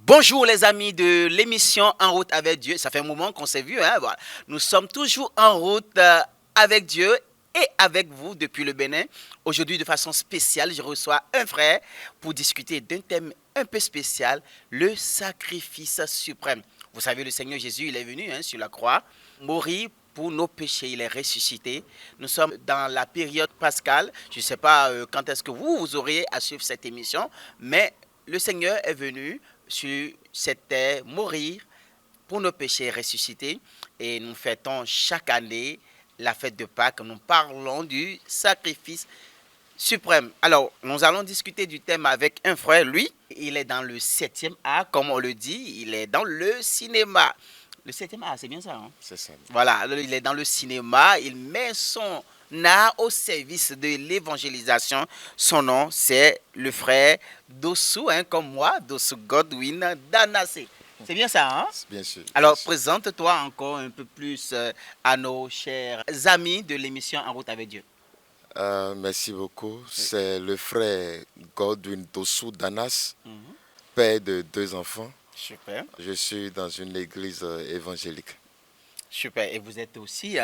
Bonjour les amis de l'émission En route avec Dieu. Ça fait un moment qu'on s'est vu. Voilà. Nous sommes toujours en route avec Dieu et avec vous depuis le Bénin. Aujourd'hui, de façon spéciale, je reçois un frère pour discuter d'un thème un peu spécial, le sacrifice suprême. Vous savez, le Seigneur Jésus, il est venu sur la croix, mourir pour nos péchés, il est ressuscité. Nous sommes dans la période pascale. Je ne sais pas quand est-ce que vous aurez à suivre cette émission, mais le Seigneur est venu sur cette terre mourir pour nos péchés, ressusciter. Et nous fêtons chaque année la fête de Pâques. Nous parlons du sacrifice suprême. Alors, nous allons discuter du thème avec un frère. Lui, il est dans le 7e art, comme on le dit. Il est dans le cinéma. Le 7e art, c'est bien ça, hein? C'est ça. Voilà, il est dans le cinéma. Il met son art au service de l'évangélisation. Son nom, c'est le frère Dossou, comme moi, Dossou Godwin Danassé. C'est bien ça, hein? Bien sûr. Alors, bien sûr. présente-toi encore un peu plus à nos chers amis de l'émission En route avec Dieu. Merci beaucoup. C'est le frère Godwin Dossou Danas, Mhm. père de 2 enfants. Super, Je suis dans une église évangélique. super. Et vous êtes aussi,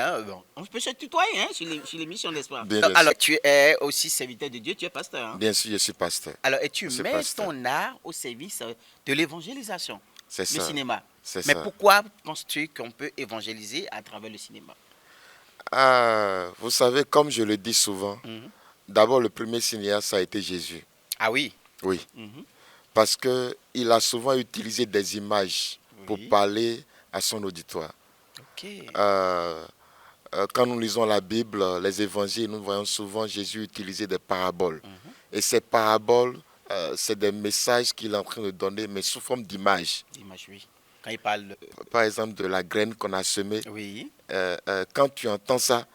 on peut se tutoyer sur l'émission, n'est-ce pas? Bien sûr. Alors, tu es aussi serviteur de Dieu, tu es pasteur, hein? Bien sûr, je suis pasteur. Alors, et tu Je suis mets pasteur. ton art au service de l'évangélisation, C'est le ça. cinéma. C'est Mais ça. pourquoi penses-tu qu'on peut évangéliser à travers le cinéma? Vous savez, comme je le dis souvent, Mhm. d'abord le premier cinéaste, ça a été Jésus. Ah oui. Oui. Mhm. Parce qu'il a souvent utilisé des images pour Oui. parler à son auditoire. Ok. Quand nous lisons la Bible, les évangiles, nous voyons souvent Jésus utiliser des paraboles. Mhm. Et ces paraboles, c'est des messages qu'il est en train de donner, mais sous forme d'images. L'image, oui. Quand il parle. Par exemple, de la graine qu'on a semée. Oui. Quand tu entends ça,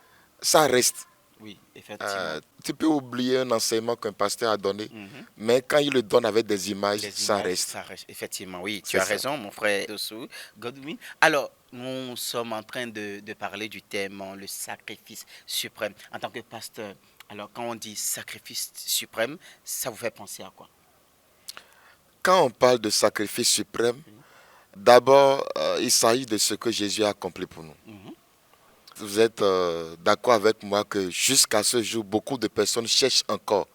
ça reste. Oui, effectivement. Tu peux oublier un enseignement qu'un pasteur a donné, Mhm. mais quand il le donne avec des images, Les ça images, reste. ça reste. Effectivement, oui. Tu C'est as ça. raison, mon frère Dossou Godwin. Alors, nous sommes en train de parler du thème, le sacrifice suprême. En tant que pasteur, alors quand on dit sacrifice suprême, ça vous fait penser à quoi? Quand on parle de sacrifice suprême, d'abord, il s'agit de ce que Jésus a accompli pour nous. Mhm. Vous êtes d'accord avec moi que jusqu'à ce jour, beaucoup de personnes cherchent encore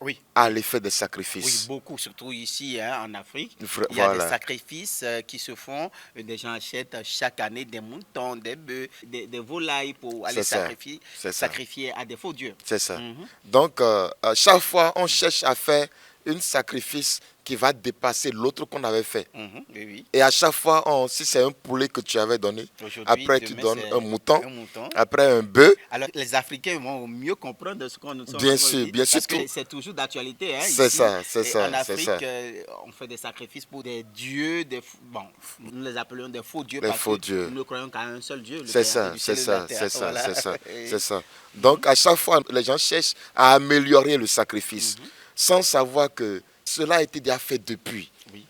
Oui. à aller faire des Oui, sacrifices. beaucoup, surtout ici en Afrique. Il y a des Voilà, sacrifices qui se font. Des gens achètent chaque année des moutons, des bœufs, des volailles pour aller c'est ça, sacrifier à des faux dieux. c'est ça. Mhm. Donc, à chaque fois, on cherche à faire un sacrifice qui va dépasser l'autre qu'on avait fait. Mhm. Oui, oui. Et à chaque fois, si c'est un poulet que tu avais donné, Aujourd'hui, après tu demain, donnes c'est un mouton, un mouton. après un bœuf. Alors, les Africains vont mieux comprendre ce qu'on nous sommes Bien en train de sûr, dire, bien sûr, parce que tout. c'est toujours d'actualité C'est ici. ça, c'est Et ça, en c'est Afrique, ça. on fait des sacrifices pour des dieux, bon, nous les appelons des faux dieux Les parce faux que dieux. nous ne croyons qu'à un seul Dieu, le C'est Père ça, du c'est ciel et de la ça, terre. c'est ça, Voilà. c'est ça, Et- c'est ça. Donc, à chaque fois, les gens cherchent à améliorer le sacrifice, sans savoir que cela a été déjà fait depuis. Oui.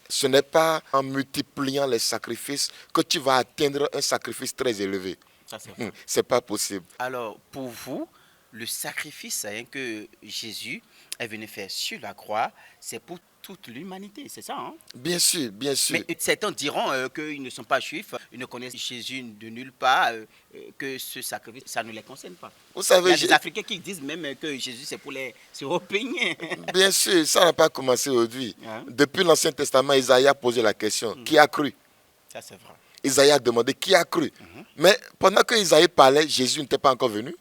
Ce n'est pas en multipliant les sacrifices que tu vas atteindre un sacrifice très élevé. Ça, c'est vrai. C'est pas possible. Alors, pour vous, le sacrifice que Jésus est venu faire sur la croix, c'est pour toute l'humanité, c'est ça, hein? Bien sûr, bien sûr. Mais certains diront qu'ils ne sont pas juifs, ils ne connaissent Jésus de nulle part, que ce sacrifice, ça ne les concerne pas. Vous Il y savez, a des Africains qui disent même que Jésus, c'est pour les Européens. bien sûr, ça n'a pas commencé aujourd'hui. Hein? Depuis l'Ancien Testament, Isaïe a posé la question, qui a cru? Ça, c'est vrai. Isaïe a demandé, qui a cru? Mais pendant que Isaïe parlait, Jésus n'était pas encore venu.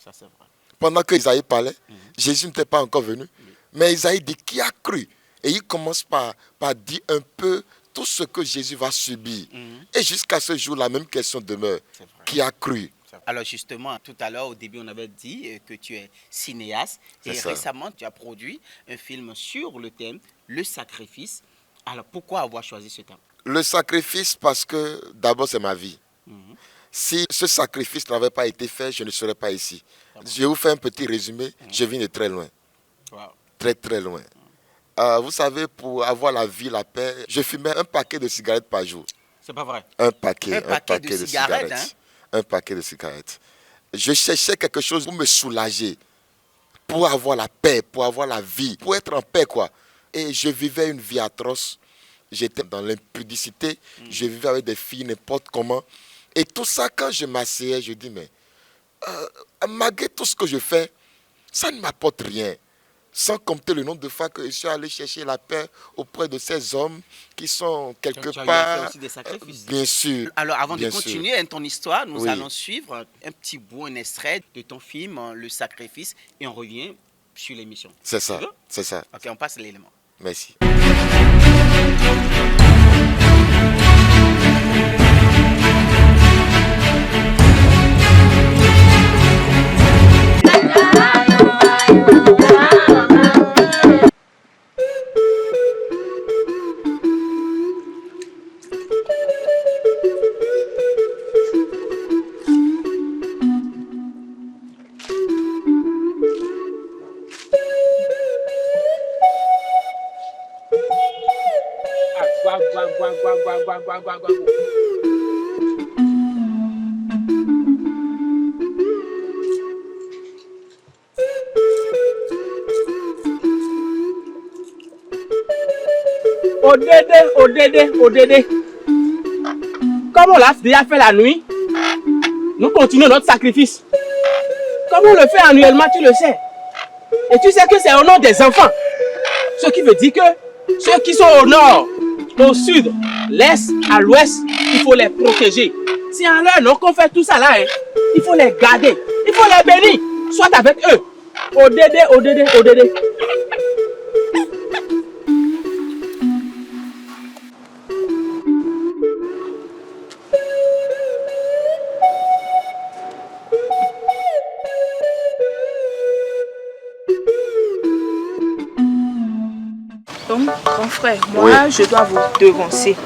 Ça, c'est vrai. Pendant que Isaïe parlait, Jésus n'était pas encore venu. Mais Isaïe dit, qui a cru? Et il commence par dire un peu tout ce que Jésus va subir. Et jusqu'à ce jour, la même question demeure. C'est vrai. Qui a cru? Alors justement, tout à l'heure, au début, on avait dit que tu es cinéaste. Et C'est ça. récemment, tu as produit un film sur le thème, le sacrifice. Alors pourquoi avoir choisi ce thème? Le sacrifice, parce que d'abord, c'est ma vie. Si ce sacrifice n'avait pas été fait, je ne serais pas ici. Je vais vous faire un petit résumé. Je viens de très loin. Wow. Très, très loin. Vous savez, pour avoir la vie, la paix, je fumais un paquet de cigarettes par jour. C'est pas vrai. Un paquet de cigarettes, hein? Un paquet de cigarettes. Je cherchais quelque chose pour me soulager, pour avoir la paix, pour avoir la vie, pour être en paix, quoi. Et je vivais une vie atroce. j'étais dans l'impudicité, je vivais avec des filles n'importe comment. Et tout ça, quand je m'asseyais, je dis, mais malgré tout ce que je fais, ça ne m'apporte rien. Sans compter le nombre de fois que je suis allé chercher la paix auprès de ces hommes qui sont quelque Tu as part... fait aussi des sacrifices. Bien sûr. Alors, avant bien de continuer ton histoire, nous Oui. allons suivre un petit bout, un extrait de ton film, Le Sacrifice, et on revient sur l'émission. C'est ça, Tu veux? c'est ça. Ok, on passe l'élément. Merci. Odede. Comme on l'a déjà fait la nuit, nous continuons notre sacrifice. Comme on le fait annuellement, tu le sais. Et tu sais que c'est au nom des enfants. Ce qui veut dire que ceux qui sont au nord, au sud, l'est, à l'ouest, il faut les protéger. C'est en leur nom qu'on fait tout ça là. Il faut les garder. Il faut les bénir. Soit avec eux. Odede. Donc, grand frère, moi, je dois vous devancer.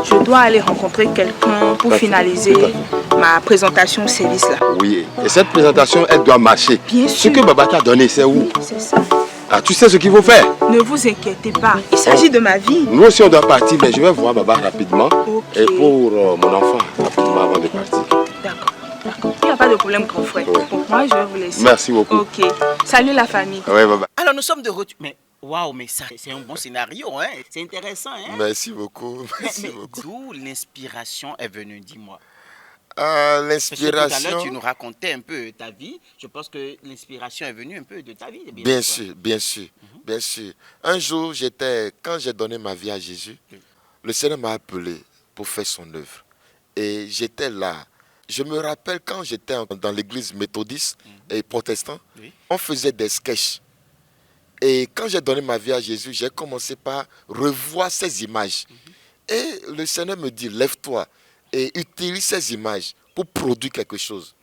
Je dois aller rencontrer quelqu'un pour finaliser ma présentation au service là. Oui, et cette présentation, elle doit marcher. Bien Ce sûr. que Baba t'a donné, c'est où? C'est ça. Ah, tu sais ce qu'il faut faire? Ne vous inquiétez pas. Il s'agit de ma vie. Nous aussi, on doit partir, mais je vais voir Baba rapidement. Ok. Et pour mon enfant, rapidement avant de partir. D'accord. Il n'y a pas de problème, grand frère. Oui. Donc, moi, je vais vous laisser. Merci beaucoup. Ok. Salut la famille. Oui, Baba. Alors, nous sommes de retour. Mais waouh, mais ça, c'est un bon scénario, hein? C'est intéressant, hein? Merci beaucoup. Merci Mais beaucoup. d'où l'inspiration est venue, dis-moi. Ah, Parce que tout à l'inspiration... l'heure, tu nous racontais un peu ta vie. Je pense que l'inspiration est venue un peu de ta vie. Bien sûr, bien sûr, bien sûr. Un jour, quand j'ai donné ma vie à Jésus, le Seigneur m'a appelé pour faire son œuvre. Et j'étais là. Je me rappelle quand j'étais dans l'église méthodiste et protestant, Oui. on faisait des sketchs. Et quand j'ai donné ma vie à Jésus, j'ai commencé par revoir ces images. Et le Seigneur me dit, lève-toi et utilise ces images pour produire quelque chose.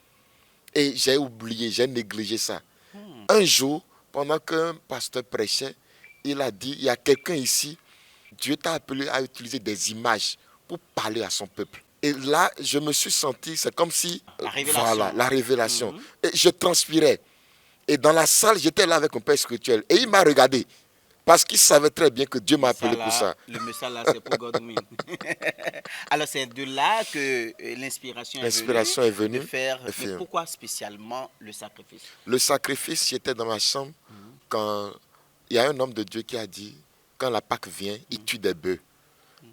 Et j'ai oublié, j'ai négligé ça. Un jour, pendant qu'un pasteur prêchait, il a dit, il y a quelqu'un ici, Dieu t'a appelé à utiliser des images pour parler à son peuple. Et là, je me suis senti, c'est comme si, La révélation. voilà, la révélation. Et je transpirais. Et dans la salle, j'étais là avec mon père spirituel. Et il m'a regardé. Parce qu'il savait très bien que Dieu m'a appelé pour ça. Le message là, c'est pour Godwin. Alors, c'est de là que l'inspiration L'inspiration est venue de faire. de Mais faire. pourquoi spécialement le sacrifice? Le sacrifice, j'étais dans ma chambre quand il y a un homme de Dieu qui a dit, quand la Pâque vient, il tue des bœufs.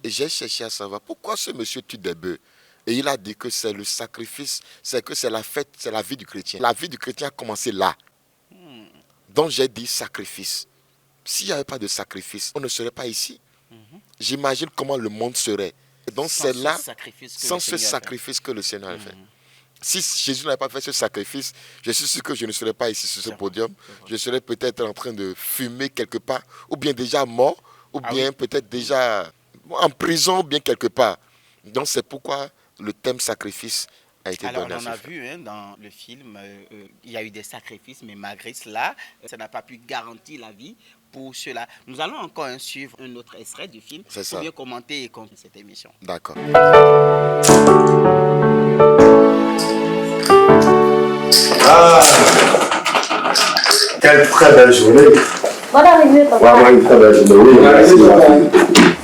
Et j'ai cherché à savoir pourquoi ce monsieur tue des bœufs. Et il a dit que c'est le sacrifice, c'est la fête, c'est la vie du chrétien. La vie du chrétien a commencé là. Donc j'ai dit sacrifice. S'il n'y avait pas de sacrifice, on ne serait pas ici. J'imagine comment le monde serait. Et donc c'est là, sans ce sacrifice que le Seigneur a fait. Si Jésus n'avait pas fait ce sacrifice, je suis sûr que je ne serais pas ici sur ce podium. Je serais peut-être en train de fumer quelque part, ou bien déjà mort, ou bien peut-être déjà en prison, ou bien quelque part. Donc c'est pourquoi le thème sacrifice a été Alors, donné à on ce a film. vu dans le film, il y a eu des sacrifices, mais malgré cela, ça n'a pas pu garantir la vie pour cela. Nous allons encore suivre un autre extrait du film C'est pour ça. bien commenter et continuer cette émission. D'accord. Quelle très belle journée. Bonne arrivée, papa. Vraiment une très belle journée. Oui, merci.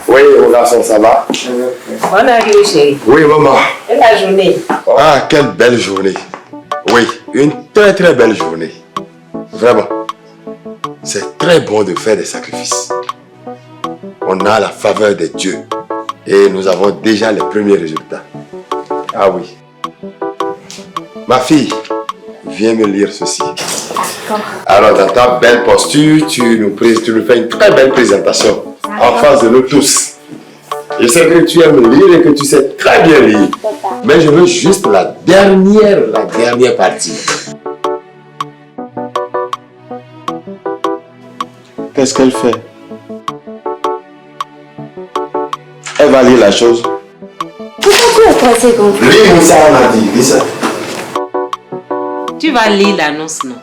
Oui, mon garçon, ça va? Bonne arrivée, chérie. Oui, maman. Et la journée? Ah, quelle belle journée. Oui, une très très belle journée. Vraiment. C'est très bon de faire des sacrifices. on a la faveur des dieux. Et nous avons déjà les premiers résultats. Ah oui. Ma fille, viens me lire ceci. Alors, dans ta belle posture, tu nous fais une très belle présentation en face de nous tous. Je sais que tu aimes lire et que tu sais très bien lire. Mais je veux juste la dernière partie. Qu'est-ce qu'elle fait? Elle va lire la chose. Pourquoi tu es pressé comme ça? Lis ça, on a dit. Lis ça. Tu vas lire l'annonce, non?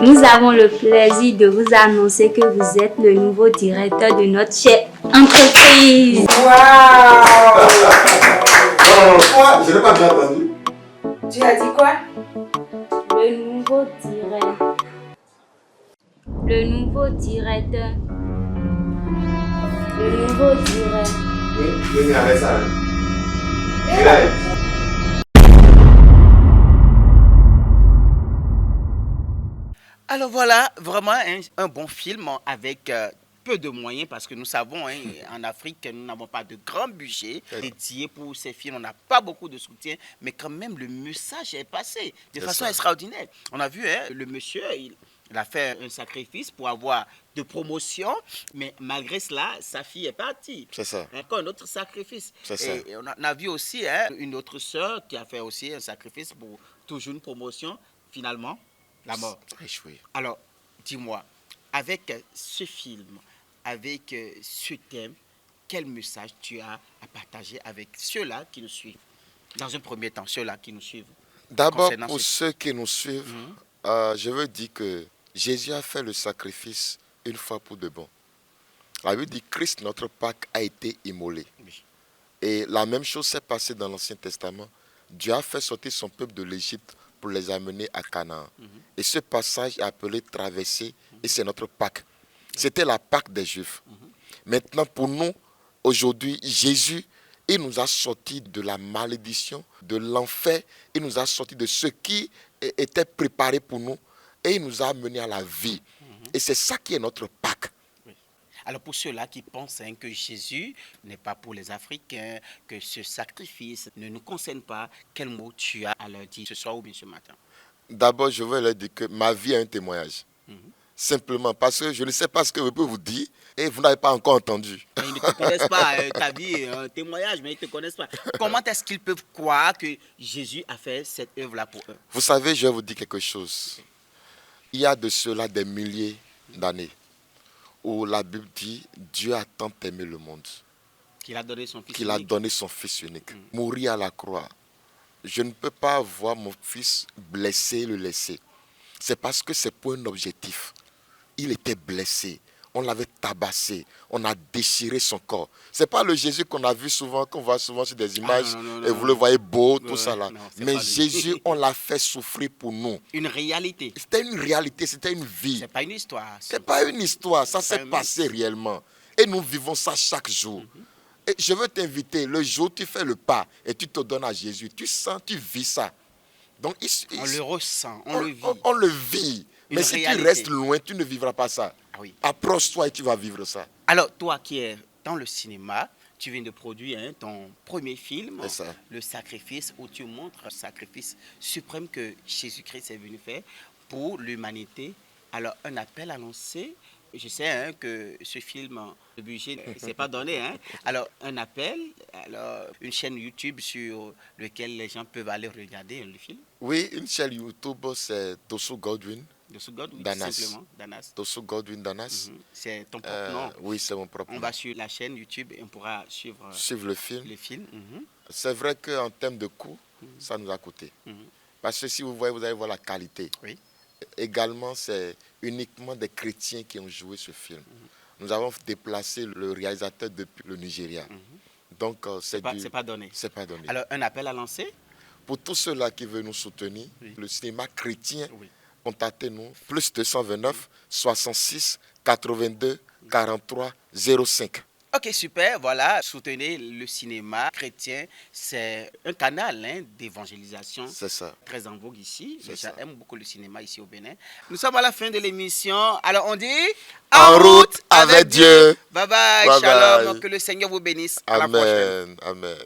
Nous avons le plaisir de vous annoncer que vous êtes le nouveau directeur de notre chère entreprise. Quoi? Je n'ai pas bien entendu. Tu as dit quoi? Le nouveau directeur. Le nouveau directeur. Le nouveau directeur. Oui, avec ça. Alors voilà, vraiment un bon film avec peu de moyens parce que nous savons, en Afrique, nous n'avons pas de grand budget dédié pour ces films. On n'a pas beaucoup de soutien, mais quand même, le message est passé de façon extraordinaire. On a vu, le monsieur, il a fait un sacrifice pour avoir de promotion, mais malgré cela, sa fille est partie. C'est ça. Encore un autre sacrifice. C'est ça. Et on a vu aussi une autre sœur qui a fait aussi un sacrifice pour toujours une promotion. Finalement, la mort. Oui. Alors, dis-moi, avec ce film, avec ce thème, quel message tu as à partager avec ceux-là qui nous suivent? Dans un premier temps, ceux-là qui nous suivent. D'abord, Concernant pour ce- ceux qui nous suivent, je veux dire que Jésus a fait le sacrifice une fois pour de bon. La Bible dit Christ, notre Pâque, a été immolé. Oui. Et la même chose s'est passée dans l'Ancien Testament. Dieu a fait sortir son peuple de l'Égypte pour les amener à Canaan. Et ce passage est appelé traversée, et c'est notre Pâque. C'était la Pâque des Juifs. Maintenant, pour nous, aujourd'hui, Jésus, il nous a sortis de la malédiction, de l'enfer, il nous a sortis de ce qui était préparé pour nous, et il nous a amenés à la vie. Et c'est ça qui est notre Pâque. Alors pour ceux-là qui pensent que Jésus n'est pas pour les Africains, que ce sacrifice ne nous concerne pas, quel mot tu as à leur dire ce soir ou bien ce matin? D'abord, je veux leur dire que ma vie est un témoignage. Simplement parce que je ne sais pas ce que je peux vous dire et vous n'avez pas encore entendu. Mais ils ne te connaissent pas, ta vie est un témoignage, mais ils ne te connaissent pas. Comment est-ce qu'ils peuvent croire que Jésus a fait cette œuvre-là pour eux? Vous savez, je vais vous dire quelque chose. Il y a de cela des milliers d'années où la Bible dit Dieu a tant aimé le monde Qu'il a donné son fils qu'il a unique. donné son Fils unique, mourir à la croix. Je ne peux pas voir mon fils blessé et le laisser. C'est parce que c'est pour un objectif. Il était blessé, on l'avait tabassé, on a déchiré son corps. C'est pas le Jésus qu'on a vu souvent, qu'on voit souvent sur des images, non, et vous le voyez beau, tout Ouais, ça là. non, c'est Mais pas lui. Jésus, on l'a fait souffrir pour nous. Une réalité. C'était une réalité, c'était une vie. C'est pas une histoire. C'est pas une histoire, ça C'est s'est un passé réellement. Et nous vivons ça chaque jour. Et je veux t'inviter, le jour où tu fais le pas et tu te donnes à Jésus, tu sens, tu vis ça. Donc, On le ressent, on le vit. on le vit. Une Mais si réalité. tu restes loin, tu ne vivras pas ça. Ah oui. Approche-toi et tu vas vivre ça. Alors, toi qui es dans le cinéma, tu viens de produire ton premier film, C'est ça. Le Sacrifice, où tu montres le sacrifice suprême que Jésus-Christ est venu faire pour l'humanité. Alors, un appel annoncé. Je sais que ce film, le budget ne s'est pas donné. Alors, un appel, alors, une chaîne YouTube sur laquelle les gens peuvent aller regarder le film. Oui, une chaîne YouTube, c'est Tosu Godwin. De ce God, oui, Danas. simplement, Danas. Tosu Godwin Danas. C'est ton propre nom. Oui, c'est mon propre On nom. va sur la chaîne YouTube et on pourra suivre Suivre le film. le film. C'est vrai qu'en termes de coût, ça nous a coûté. Parce que si vous voyez, vous allez voir la qualité. Oui. Également, c'est uniquement des chrétiens qui ont joué ce film. Nous avons déplacé le réalisateur depuis le Nigeria. Donc, c'est pas donné. C'est pas donné. Alors, un appel à lancer. Pour tous ceux-là qui veulent nous soutenir, le cinéma chrétien, Oui. contactez-nous, plus 229 66 82 43 05. Ok, super, voilà. Soutenez le cinéma chrétien. C'est un canal d'évangélisation. C'est ça. Très en vogue ici. C'est Les gens ça. aiment beaucoup le cinéma ici au Bénin. Nous sommes à la fin de l'émission. Alors on dit En route avec Dieu. Bye bye, Bye shalom. bye. Que le Seigneur vous bénisse. À la prochaine. Amen. Amen.